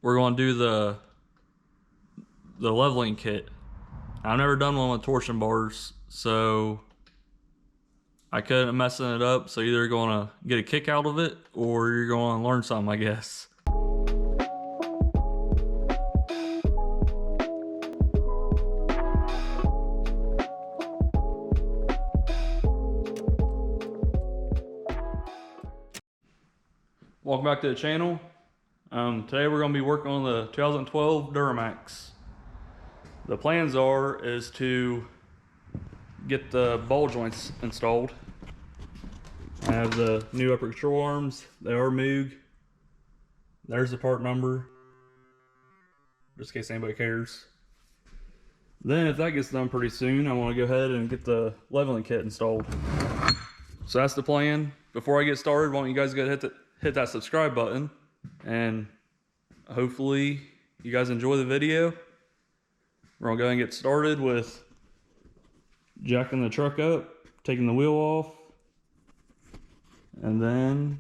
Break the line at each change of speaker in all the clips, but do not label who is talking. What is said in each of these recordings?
we're going to do the leveling kit. I've never done one with torsion bars, so I couldn't messing it up. So either going to get a kick out of it or you're going to learn something, I guess. Welcome back to the channel. Today we're going to be working on the 2012 Duramax. The plans is to get the ball joints installed. I have the new upper control arms. They are Moog. There's the part number, just in case anybody cares. Then if that gets done pretty soon, I want to go ahead and get the leveling kit installed. So that's the plan. Before I get started, I want you guys to go hit that subscribe button, and hopefully you guys enjoy the video. We're gonna go ahead and get started with jacking the truck up, taking the wheel off, and then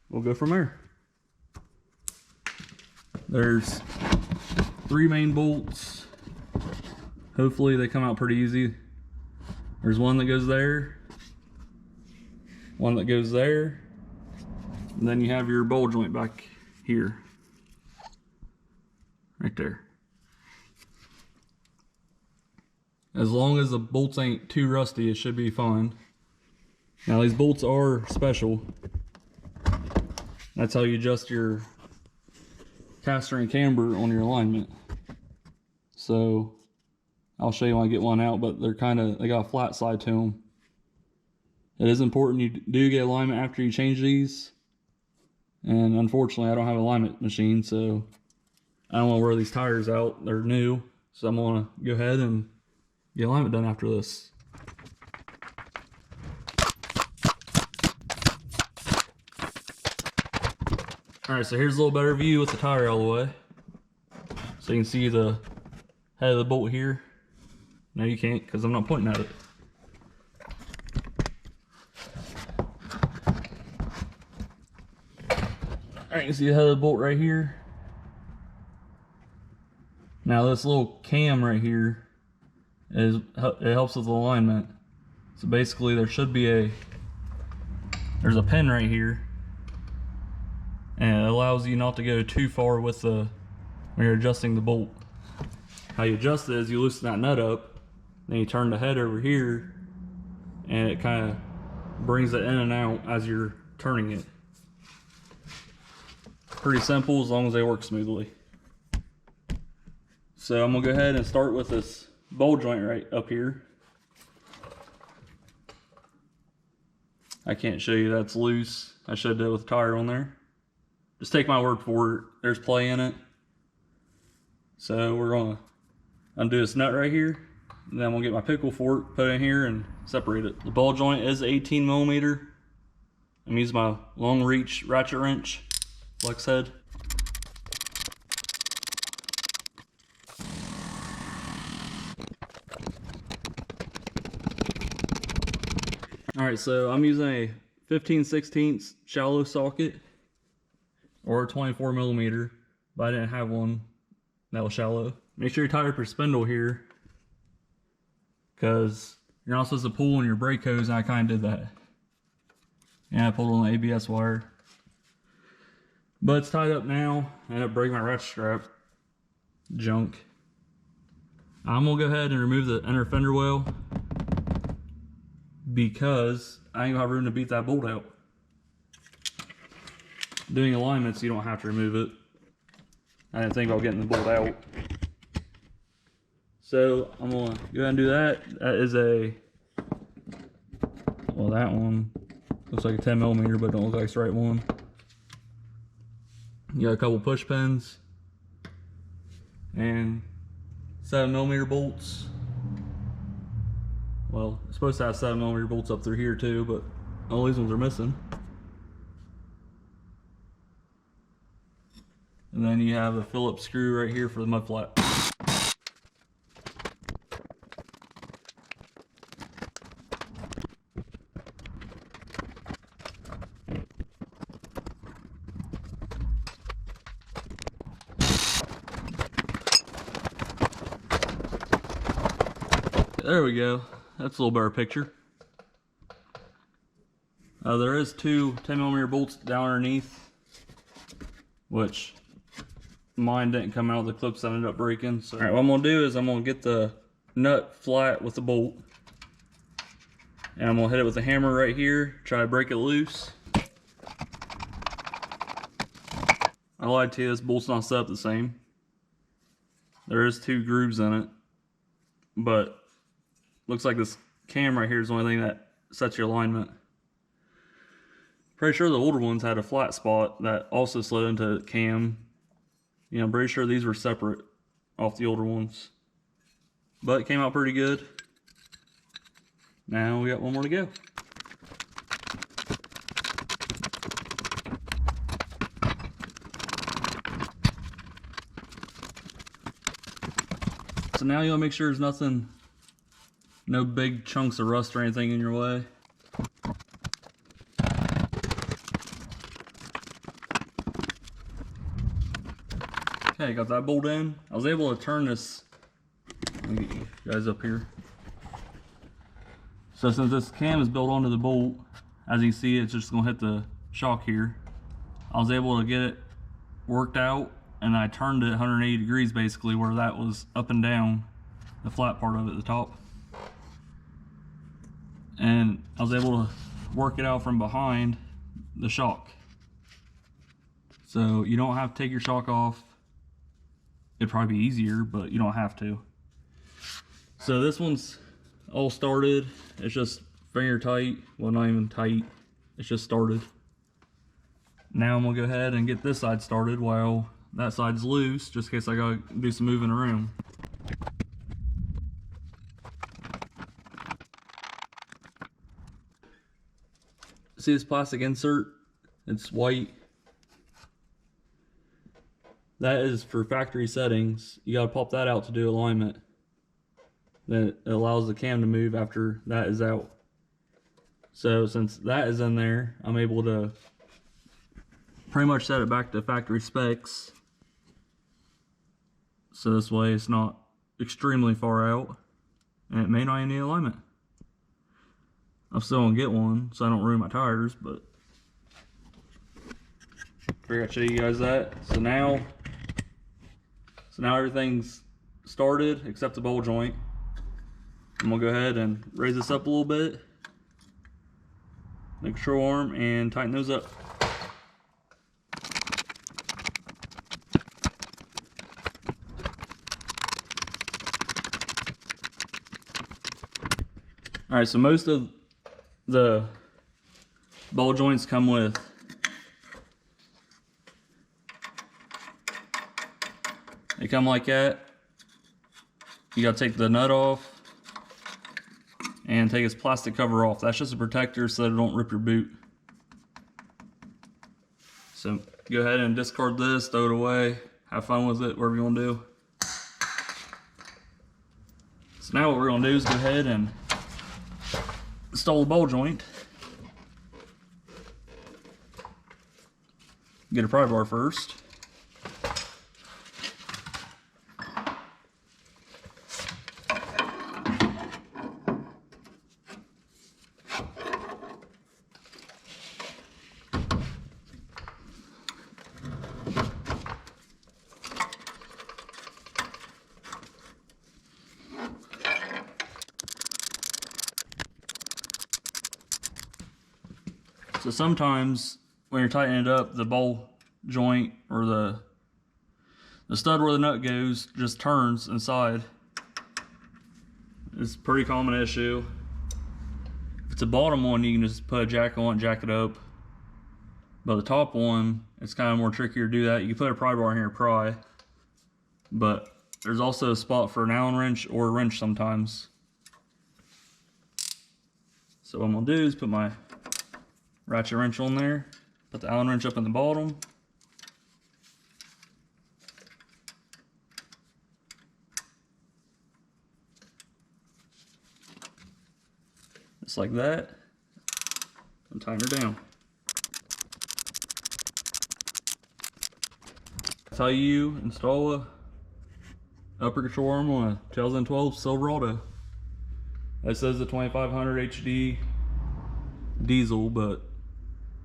we'll go from there. There's 3 main bolts. Hopefully they come out pretty easy. There's one that goes there, one that goes there, and then you have your ball joint back here, right there. As long as the bolts ain't too rusty, it should be fine. Now these bolts are special. That's how you adjust your caster and camber on your alignment. So I'll show you when I get one out, but they got a flat side to them. It is important you do get alignment after you change these. And unfortunately I don't have an alignment machine, so I don't want to wear these tires out. They're new, so I'm going to go ahead and get alignment done after this. Alright, so here's a little better view with the tire all the way. So you can see the head of the bolt here. No, you can't because I'm not pointing at it. Alright, you can see the head of the bolt right here. Now this little cam right here it helps with alignment. So basically there's a pin right here, and it allows you not to go too far with when you're adjusting the bolt. How you adjust it is you loosen that nut up, then you turn the head over here, and it kind of brings it in and out as you're turning it. Pretty simple as long as they work smoothly. So I'm gonna go ahead and start with this ball joint right up here. I can't show you that's loose. I should do it with a tire on there. Just take my word for it. There's play in it. So we're gonna undo this nut right here, and then we'll get my pickle fork, put it in here, and separate it. The ball joint is 18 millimeter. I'm using my long reach ratchet wrench, flex head. Alright, so I'm using a 15/16 shallow socket or a 24 millimeter, but I didn't have one that was shallow. Make sure you tie up your spindle here, because you're not supposed to pull on your brake hose, and I kind of did that. And I pulled on the ABS wire. But it's tied up now. I ended up breaking my ratchet strap. Junk. I'm going to go ahead and remove the inner fender well, because I ain't gonna have room to beat that bolt out. Doing alignments, you don't have to remove it. I didn't think about getting the bolt out. So I'm gonna go ahead and do that. That is well, that one looks like a 10 millimeter, but don't look like it's the right one. You got a couple push pins and 7 millimeter bolts. Well, it's supposed to have 7 millimeter bolts up through here too, but all these ones are missing. And then you have a Phillips screw right here for the mud flap. There we go. That's a little better picture. There is two 10mm bolts down underneath, which mine didn't come out of the clips that ended up breaking. So, all right, what I'm gonna do is I'm gonna get the nut flat with the bolt, and I'm gonna hit it with a hammer right here, try to break it loose. I lied to you, this bolt's not set up the same. There is two grooves in it, but looks like this cam right here is the only thing that sets your alignment. Pretty sure the older ones had a flat spot that also slid into cam. You know, I'm pretty sure these were separate off the older ones. But it came out pretty good. Now we got one more to go. So now you want to make sure there's nothing, no big chunks of rust or anything in your way. Okay, got that bolt in. I was able to turn this, let me get you guys up here. So since this cam is built onto the bolt, as you can see, it's just gonna hit the shock here. I was able to get it worked out, and I turned it 180 degrees basically, where that was up and down, the flat part of it at the top. And I was able to work it out from behind the shock. So you don't have to take your shock off. It'd probably be easier, but you don't have to. So this one's all started. It's just finger tight. Well, not even tight. It's just started. Now I'm gonna go ahead and get this side started while that side's loose, just in case I gotta do some moving around. See this plastic insert? It's white. That is for factory settings. You gotta pop that out to do alignment. Then it allows the cam to move after that is out. So since that is in there, I'm able to pretty much set it back to factory specs. So this way it's not extremely far out, and it may not even need alignment. I'm still gonna get one so I don't ruin my tires, but figured I'd show you guys that. So now everything's started except the bowl joint. I'm gonna go ahead and raise this up a little bit, the control arm, and tighten those up. All right, so most of the ball joints come with they come like that. You gotta take the nut off and take its plastic cover off. That's just a protector so that it don't rip your boot. So go ahead and discard this, throw it away, have fun with it, whatever you want to do. So now what we're gonna do is go ahead and install the ball joint. Get a pry bar first. So sometimes when you're tightening it up, the ball joint or the stud where the nut goes just turns inside. It's a pretty common issue. If it's a bottom one, you can just put a jack on it, jack it up. But the top one, it's kind of more trickier to do that. You can put a pry bar in here to pry, but there's also a spot for an Allen wrench or a wrench sometimes. So what I'm gonna do is put my ratchet wrench on there, put the Allen wrench up in the bottom. Just like that, and tighten her down. That's how you install a upper control arm on a 2012 Silverado. It says the 2500 HD diesel, but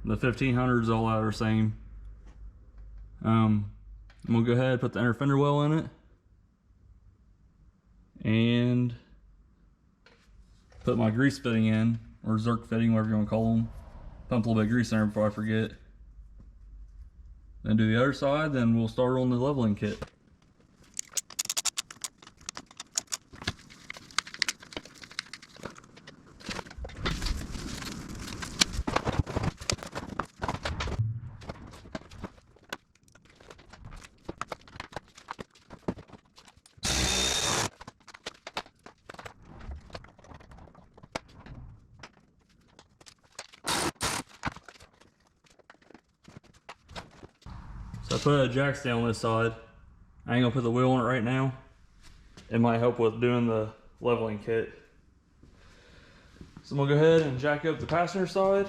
the 1500 is all out the same. I'm gonna go ahead and put the inner fender well in it and put my grease fitting in, or Zerk fitting, whatever you want to call them. Pump a little bit of grease in there before I forget. Then do the other side, then we'll start on the leveling kit. So I put a jack stand on this side. I ain't gonna put the wheel on it right now. It might help with doing the leveling kit. So I'm gonna go ahead and jack up the passenger side.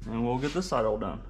And we'll get this side all done.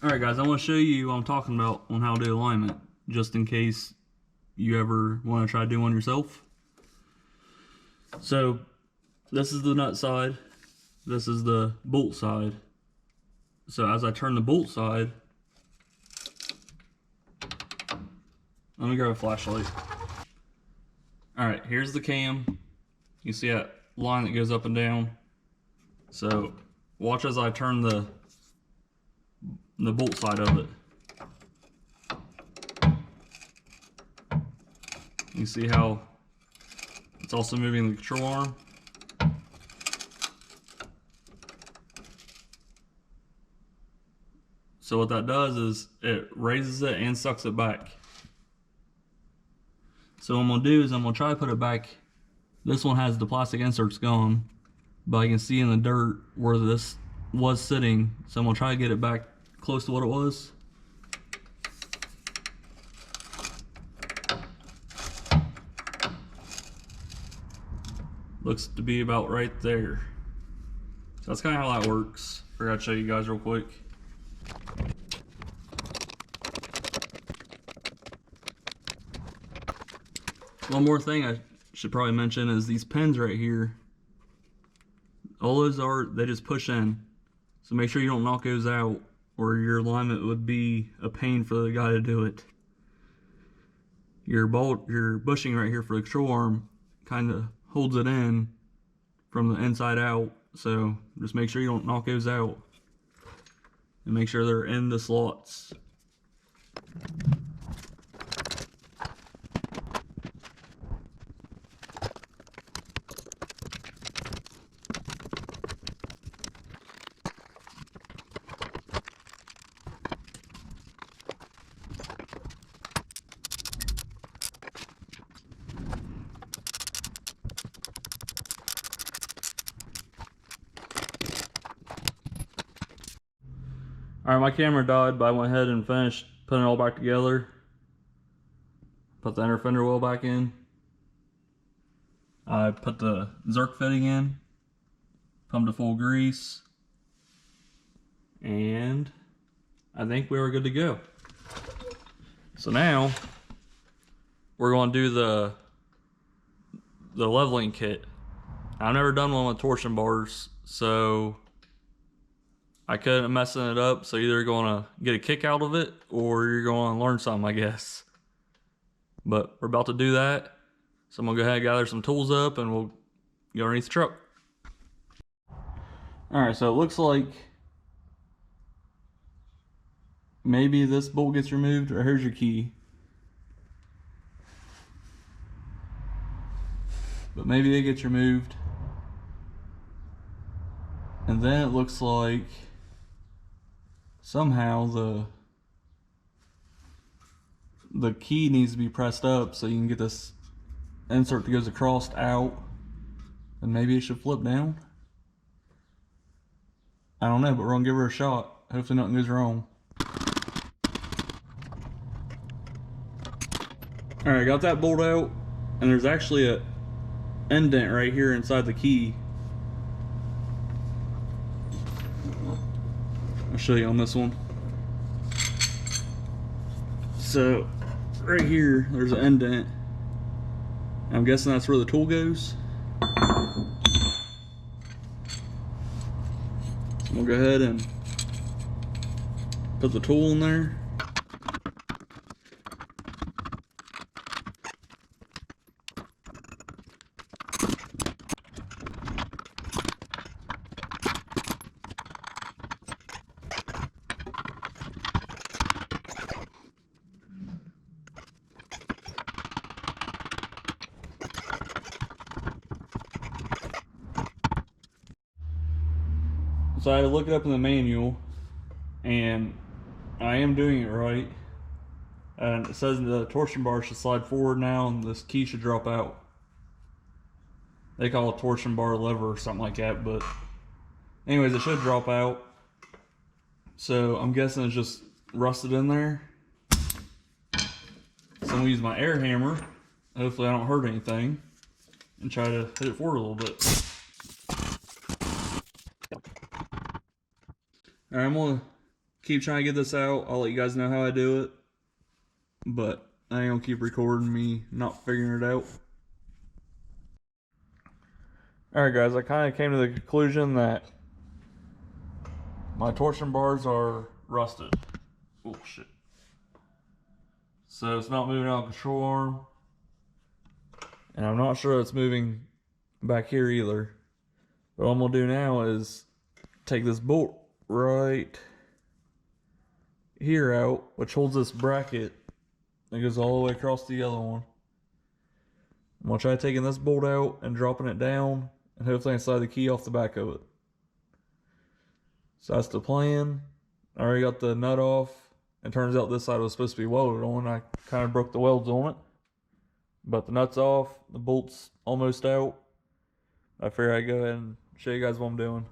Alright guys, I want to show you what I'm talking about on how to do alignment, just in case you ever want to try to do one yourself. So this is the nut side, this is the bolt side. So as I turn the bolt side, let me grab a flashlight. Alright, here's the cam. You see that line that goes up and down. So watch as I turn the bolt side of it. You see how it's also moving the control arm. So what that does is it raises it and sucks it back. So what I'm gonna do is I'm gonna try to put it back. This one has the plastic inserts gone, but I can see in the dirt where this was sitting. So I'm gonna try to get it back close to what it was. Looks to be about right there. So that's kind of how that works. Forgot to show you guys real quick. One more thing I should probably mention is these pins right here. All those are, they just push in. So make sure you don't knock those out, or your alignment would be a pain for the guy to do it. Your bushing right here for the control arm kind of holds it in from the inside out. So just make sure you don't knock those out, and make sure they're in the slots. Alright, my camera died, but I went ahead and finished putting it all back together. Put the inner fender well back in. I put the Zerk fitting in. Pumped to full grease. And I think we were good to go. So now we're going to do the leveling kit. I've never done one with torsion bars, so I couldn't messing it up. So either you're gonna get a kick out of it or you're gonna learn something, I guess. But we're about to do that. So I'm gonna go ahead and gather some tools up and we'll go underneath the truck. All right, so it looks like maybe this bolt gets removed, or here's your key. But maybe it gets removed. And then it looks like somehow the key needs to be pressed up so you can get this insert that goes across out, and maybe it should flip down. I don't know, but we're gonna give her a shot. Hopefully nothing goes wrong. All right, got that bolt out, and there's actually a indent right here inside the key. I'll show you on this one. So right here, there's an indent. I'm guessing that's where the tool goes. So we'll go ahead and put the tool in there. So I had to look it up in the manual, and I am doing it right. And it says the torsion bar should slide forward now, and this key should drop out. They call it torsion bar lever or something like that, but anyways, it should drop out. So I'm guessing it's just rusted in there. So I'm gonna use my air hammer. Hopefully I don't hurt anything, and try to hit it forward a little bit. Alright, I'm gonna keep trying to get this out. I'll let you guys know how I do it. But I ain't gonna keep recording me not figuring it out. Alright guys, I kind of came to the conclusion that my torsion bars are rusted. Oh shit. So it's not moving out the control arm. And I'm not sure it's moving back here either. But what I'm gonna do now is take this bolt right here out, which holds this bracket that goes all the way across the other one. I'm gonna try taking this bolt out and dropping it down, and hopefully I can slide the key off the back of it. So that's the plan. I already got the nut off. It turns out this side was supposed to be welded on. I kind of broke the welds on it, but the nut's off, the bolt's almost out. I figure I'd go ahead and show you guys what I'm doing.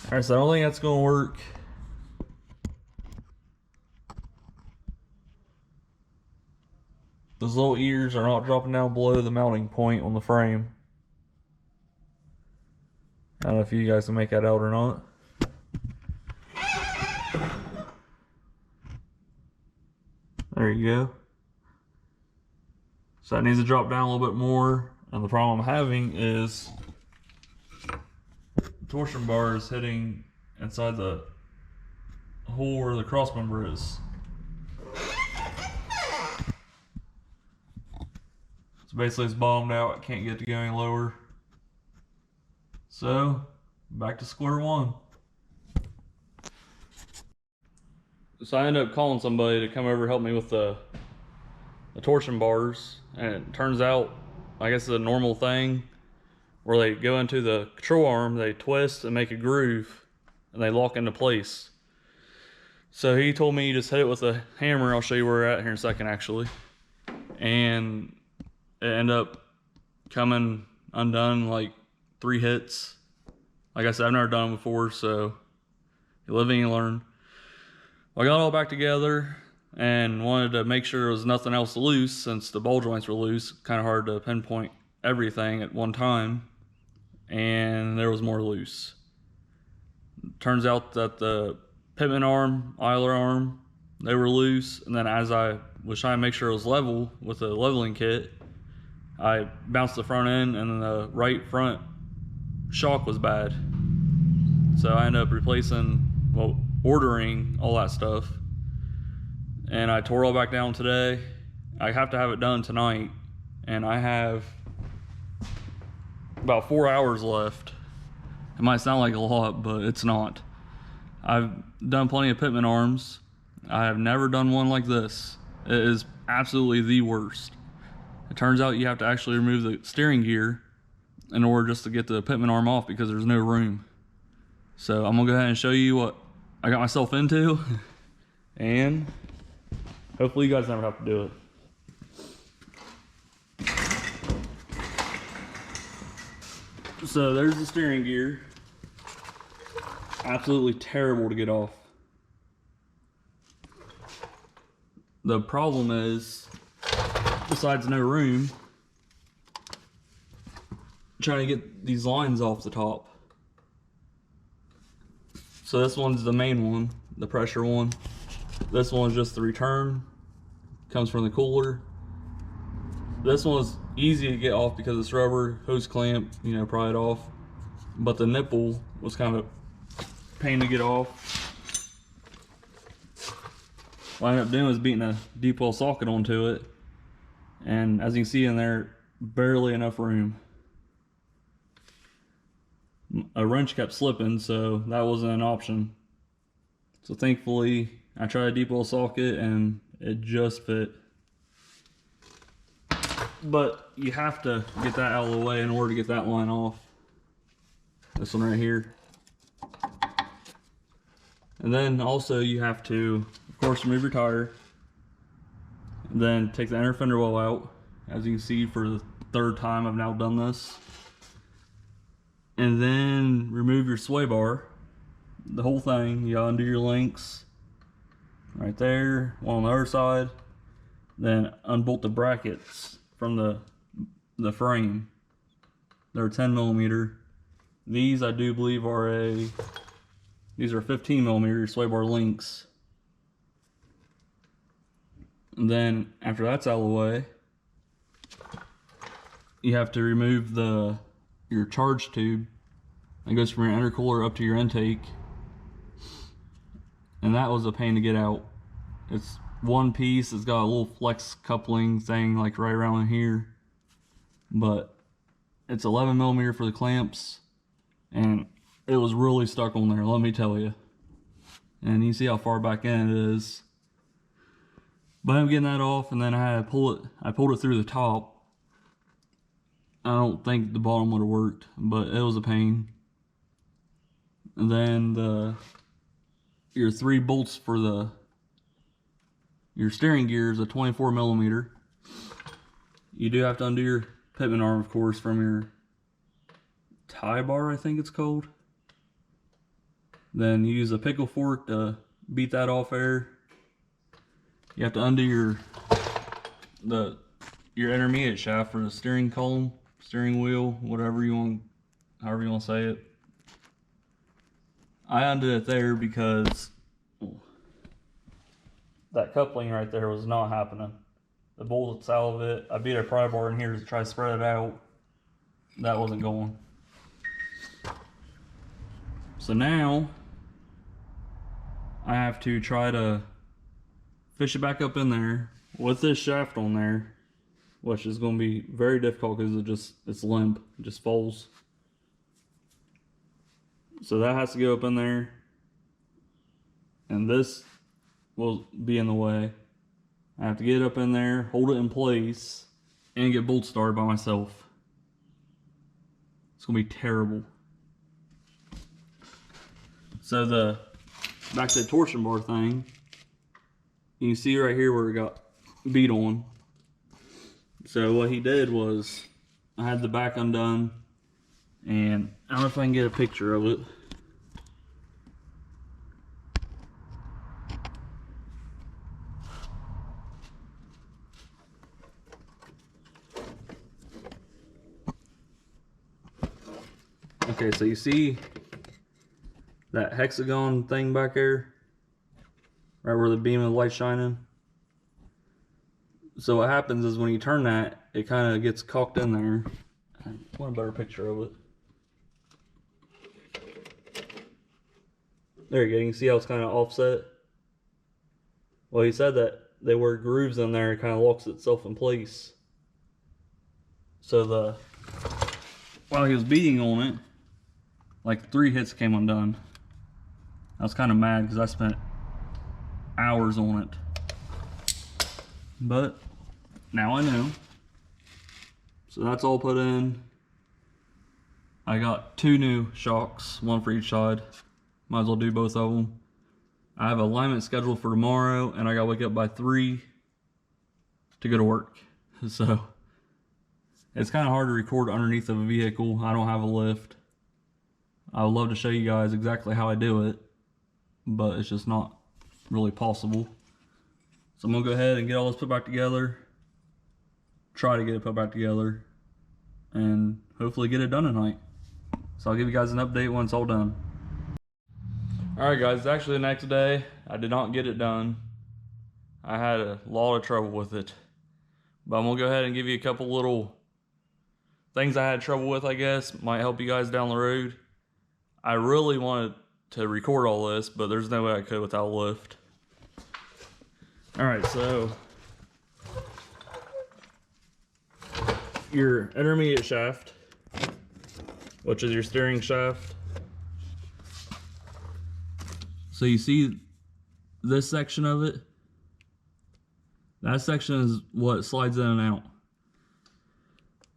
Alright, so I don't think that's going to work. Those little ears are not dropping down below the mounting point on the frame. I don't know if you guys can make that out or not. There you go. So that needs to drop down a little bit more. And the problem I'm having is torsion bar is hitting inside the hole where the cross member is. So basically it's bottomed out. I can't get it to go any lower. So back to square one. So I ended up calling somebody to come over and help me with the torsion bars, and it turns out I guess it's a normal thing where they go into the control arm, they twist and make a groove, and they lock into place. So he told me you just hit it with a hammer. I'll show you where we're at here in a second, actually. And it ended up coming undone like 3 hits. Like I said, I've never done it before, so you live and you learn. Well, I got it all back together. and wanted to make sure there was nothing else loose since the ball joints were loose. Kind of hard to pinpoint everything at one time, and there was more loose. Turns out that the pitman arm, idler arm, they were loose, and then as I was trying to make sure it was level with the leveling kit, I bounced the front end, and the right front shock was bad. So I ended up ordering all that stuff, and I tore it all back down today. I have to have it done tonight, and I have about 4 hours left. It might sound like a lot, but it's not. I've done plenty of pitman arms. I have never done one like this. It is absolutely the worst. It turns out you have to actually remove the steering gear in order just to get the pitman arm off because there's no room. So I'm gonna go ahead and show you what I got myself into, and hopefully you guys never have to do it. So there's the steering gear. Absolutely terrible to get off. The problem is, besides no room, trying to get these lines off the top. So this one's the main one, the pressure one. This one's just the return, comes from the cooler. This one's easy to get off because it's rubber, hose clamp, you know, pry it off. But the nipple was kind of a pain to get off. What I ended up doing was beating a deep well socket onto it. And as you can see in there, barely enough room. A wrench kept slipping, so that wasn't an option. So thankfully, I tried a deep well socket and it just fit. But you have to get that out of the way in order to get that line off. This one right here. And then also you have to, of course, remove your tire. And then take the inner fender well out. As you can see, for the third time I've now done this. And then remove your sway bar, the whole thing. You undo your links right there, one on the other side. Then unbolt the brackets from the frame. They're 10 millimeter. These I do believe these are 15 millimeter sway bar links. And then after that's out of the way, you have to remove your charge tube. It goes from your intercooler up to your intake, and that was a pain to get out. It's one piece. It's got a little flex coupling thing like right around here, but it's 11 millimeter for the clamps, and it was really stuck on there, let me tell you. And you see how far back in it is. But I'm getting that off, and then I had to pull it. I pulled it through the top. I don't think the bottom would have worked, but it was a pain. And then your 3 bolts for your steering gear is a 24 millimeter. You do have to undo your pitman arm, of course, from your tie bar, I think it's called. Then you use a pickle fork to beat that off there. You have to undo your intermediate shaft for the steering column, steering wheel, whatever you want, however you want to say it. I undid it there because that coupling right there was not happening. The bolts out of it. I beat a pry bar in here to try to spread it out. That wasn't going. So now I have to try to fish it back up in there with this shaft on there, which is going to be very difficult because it's limp, it just falls. So that has to go up in there, and this will be in the way. I have to get it up in there, hold it in place, and get bolt started by myself. It's gonna be terrible. So back to the torsion bar thing, you can see right here where it got beat on. So what he did was, I had the back undone, and I don't know if I can get a picture of it. Okay, so you see that hexagon thing back there? Right where the beam of light shining? So what happens is when you turn that, it kind of gets caulked in there. I want a better picture of it. There you go, you can see how it's kind of offset. Well, he said that they were grooves in there, it kind of locks itself in place. So while he was beating on it, like 3 hits came undone. I was kind of mad because I spent hours on it. But now I know. So that's all put in. I got 2 new shocks, 1 for each side. Might as well do both of them. I have alignment scheduled for tomorrow, and I gotta wake up by 3 to go to work. So it's kind of hard to record underneath of a vehicle. I don't have a lift. I would love to show you guys exactly how I do it, but it's just not really possible. So I'm gonna go ahead and get all this put back together, try to get it put back together, and hopefully get it done tonight. So I'll give you guys an update when it's all done. Alright guys, it's actually the next day. I did not get it done. I had a lot of trouble with it. But I'm gonna go ahead and give you a couple little things I had trouble with, I guess. Might help you guys down the road. I really wanted to record all this, but there's no way I could without a lift. Alright, so your intermediate shaft, which is your steering shaft. So you see this section of it? That section is what slides in and out.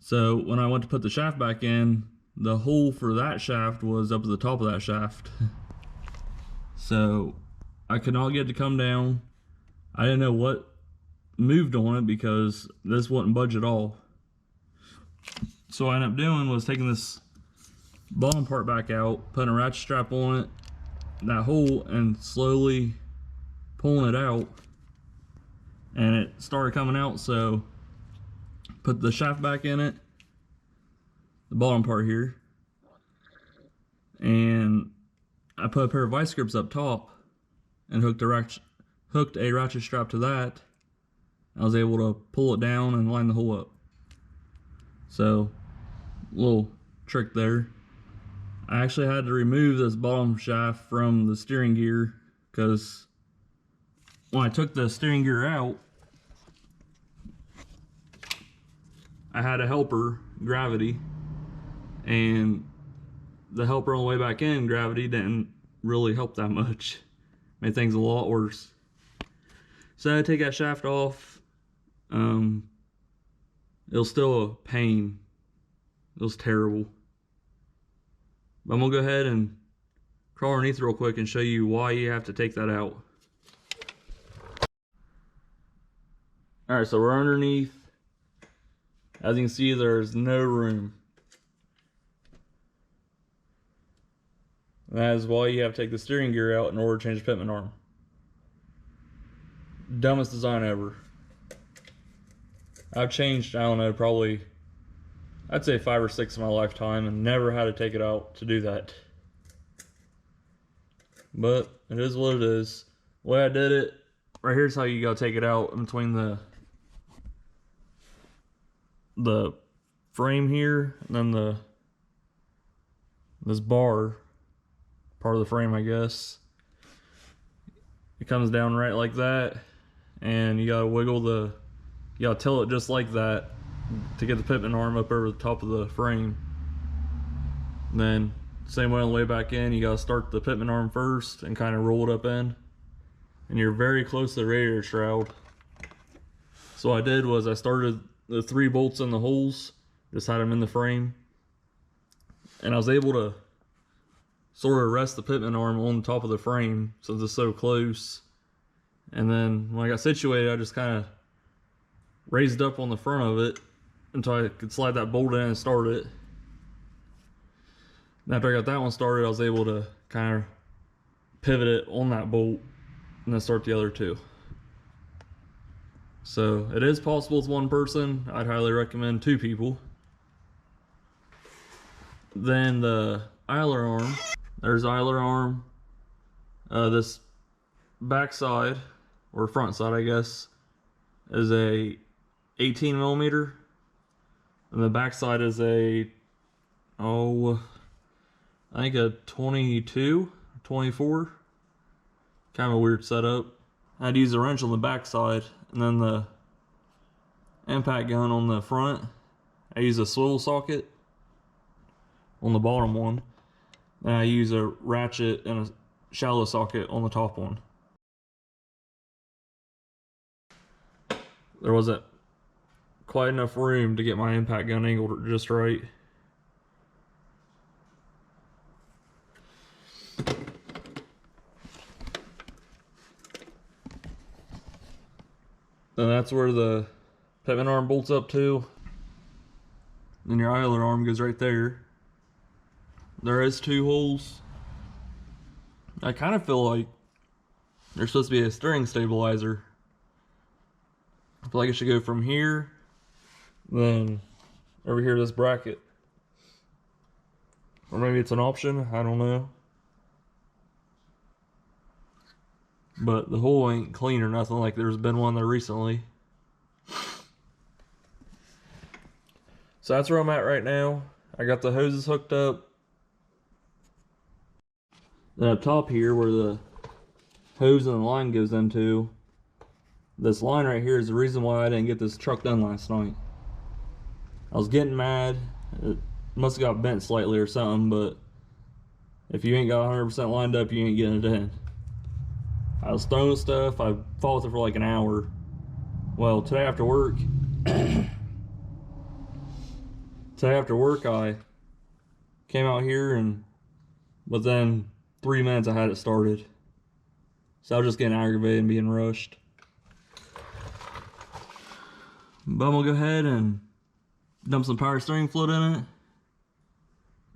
So when I went to put the shaft back in, the hole for that shaft was up at the top of that shaft. So I could not get it to come down. I didn't know what moved on it because this wouldn't budge at all. So what I ended up doing was taking this bottom part back out, putting a ratchet strap on it, that hole, and slowly pulling it out, and it started coming out. So put the shaft back in it, the bottom part here, and I put a pair of vice grips up top and hooked a ratchet strap to that. I was able to pull it down and line the hole up. So little trick there. I actually had to remove this bottom shaft from the steering gear because when I took the steering gear out, I had a helper, gravity, and the helper on the way back in, gravity, didn't really help that much. Made things a lot worse. So I had to take that shaft off. It was still a pain. It was terrible. But I'm gonna go ahead and crawl underneath real quick and show you why you have to take that out. Alright, so we're underneath. As you can see, there's no room. That is why you have to take the steering gear out in order to change the pitman arm. Dumbest design ever. I've changed, I don't know, probably, I'd say 5 or 6 in my lifetime, and never had to take it out to do that. But it is what it is. The way I did it, right here's how you gotta take it out in between the frame here and then this bar part of the frame, I guess. It comes down right like that, and you gotta you gotta tilt it just like that to get the pitman arm up over the top of the frame. And then same way on the way back in, you gotta start the pitman arm first and kind of roll it up in, and you're very close to the radiator shroud. So what I did was I started the 3 bolts in the holes, just had them in the frame, and I was able to sort of rest the pitman arm on top of the frame since it's so close. And then when I got situated, I just kind of raised up on the front of it until I could slide that bolt in and start it. And after I got that one started, I was able to kind of pivot it on that bolt and then start the other 2. So it is possible with 1 person. I'd highly recommend 2 people. Then the idler arm, there's the idler arm. This back side, or front side I guess, is a 18 millimeter. And the back side is a, I think a 22, 24. Kind of a weird setup. I had to use a wrench on the back side, and then the impact gun on the front, I use a swivel socket on the bottom one, and I use a ratchet and a shallow socket on the top one. There wasn't quite enough room to get my impact gun angled just right. Then that's where the pivot arm bolts up to. Then your idler arm goes right there. There is 2 holes. I kind of feel like there's supposed to be a steering stabilizer. I feel like it should go from here, then over here to this bracket. Or maybe it's an option, I don't know. But the hole ain't clean or nothing like there's been one there recently. So that's where I'm at right now. I got the hoses hooked up. Then up top here where the hose and the line goes into, this line right here is the reason why I didn't get this truck done last night. I was getting mad. It must have got bent slightly or something, but if you ain't got 100% lined up, you ain't getting it in. I was throwing stuff. I fought with it for like an hour. Well, today after work, I came out here, and within 3 minutes I had it started. So I was just getting aggravated and being rushed. But I'm gonna go ahead and dump some power steering fluid in it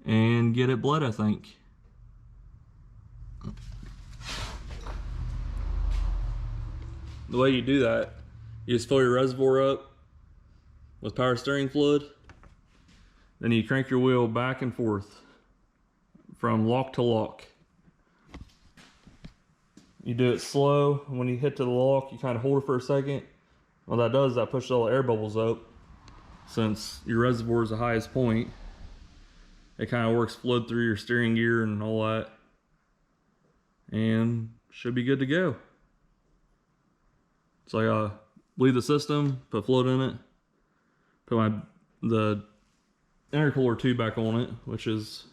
and get it bled, I think. The way you do that, you just fill your reservoir up with power steering fluid, then you crank your wheel back and forth from lock to lock. You do it slow. When you hit to the lock, you kind of hold it for a second. What that does is that pushes all the air bubbles up. Since your reservoir is the highest point, it kind of works fluid through your steering gear and all that, and should be good to go. So I gotta bleed the system, put fluid in it, put the intercooler tube back on it, which is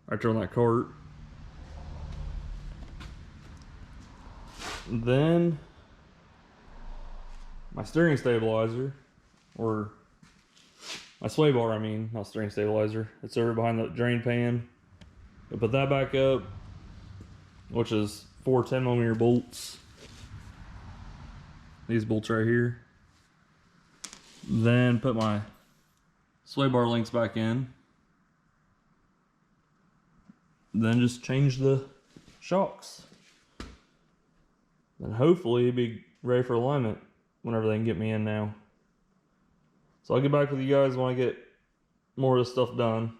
right there on that cart. Then my steering stabilizer, or my sway bar, I mean, not steering stabilizer. It's over behind the drain pan. I put that back up, which is 4 10mm bolts. These bolts right here. Then put my sway bar links back in. Then just change the shocks. Then hopefully it'll be ready for alignment whenever they can get me in now. So I'll get back with you guys when I get more of this stuff done.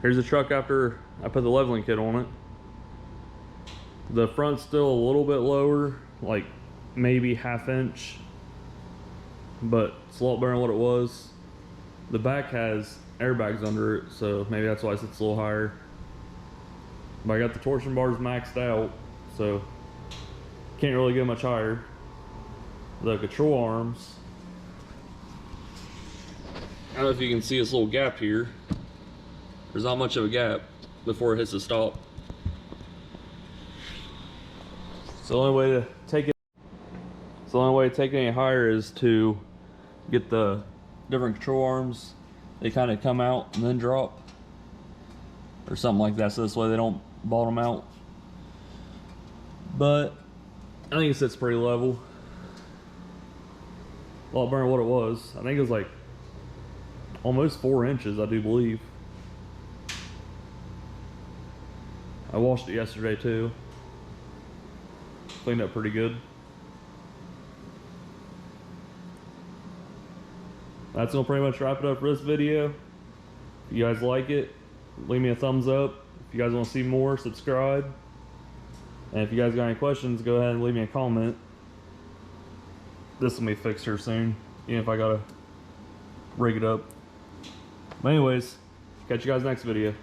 Here's the truck after I put the leveling kit on it. The front's still a little bit lower, like maybe 1/2 inch, but it's a lot better than what it was. The back has airbags under it, so maybe that's why it sits a little higher. But I got the torsion bars maxed out, so can't really go much higher. The control arms, I don't know if you can see this little gap here. There's not much of a gap before it hits the stop. So the only way to take it any higher is to get the different control arms. They kind of come out and then drop, or something like that, so this way they don't bottom out. But I think it sits pretty level. A lot better than what it was. I think it was like almost 4 inches, I do believe. I washed it yesterday too. Cleaned up pretty good. That's gonna pretty much wrap it up for this video. If you guys like it, leave me a thumbs up. If you guys want to see more, subscribe. And if you guys got any questions, go ahead and leave me a comment. This will be fixed here soon, even if I gotta rig it up. But anyways, catch you guys next video.